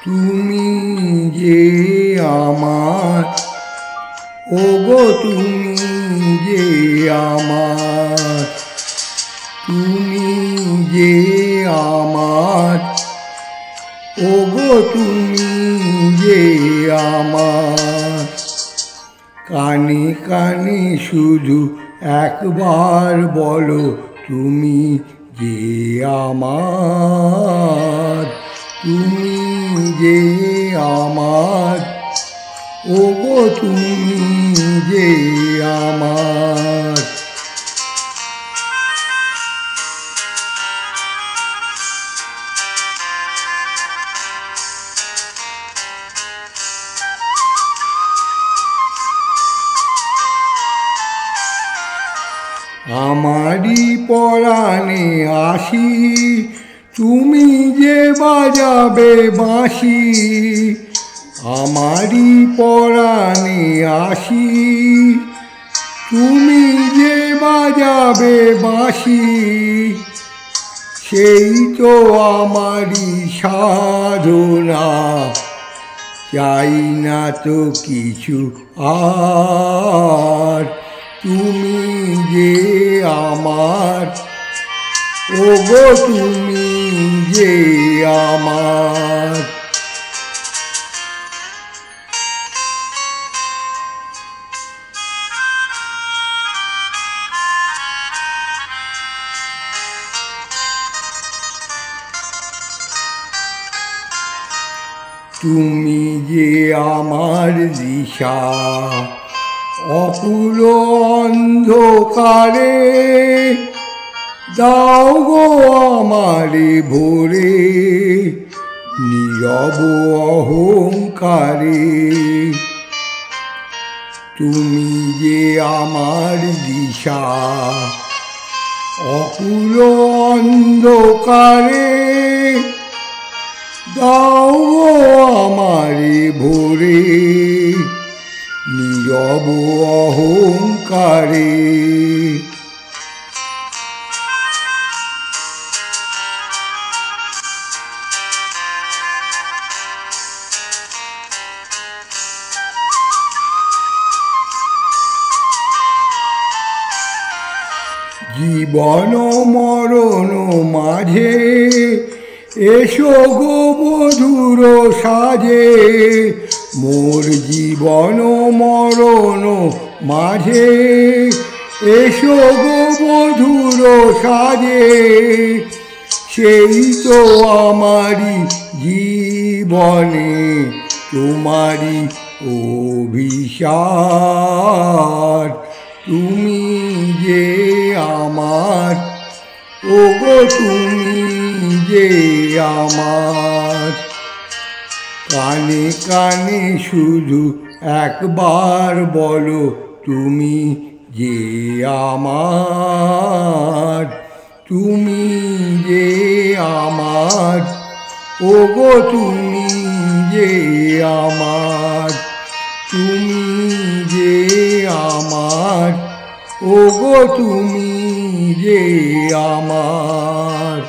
তুমি যে আমার, ওগো তুমি যে আমার, তুমি যে আমার, ওগো তুমি যে আমার। কানে কানে শুধু একবার বলো তুমি যে আমার, তুমি যে আমার, ওগো তুমি যে আমার। আমারই পরাণে আসি তুমি যে বাজাবে বাঁশি, আমারই পরাণে আসি তুমি যে বাজাবে বাঁশি। সেই তো আমারই সাধনা, চাই না তো কিছু আর। তুমি যে আমার, ওগো তুমি যে আমার। তুমি যে আমার দিশা, অকুল অন্ধকারে দাও গো আমারে ভোরে নীরব অহংকারে। তুমি যে আমার দিশা, অকুল অন্ধকারে দাও গো আমারে ভোরে নীরব অহংকারে। জীবন মরণ মাঝে এসো গো বধুর সাজে, মোর জীবন মরণ মাঝে এসো গো বধুর সাজে। সেই তো আমারই জীবনে তোমারই অভিসার। তুমি যে আমার, ওগো তুমি যে আমার। কানে কানে শুধু একবার বলো তুমি যে আমার, তুমি যে আমার, ওগো তুমি যে আমার, তুমি যে আমার, ওগো তুমি যে আমার।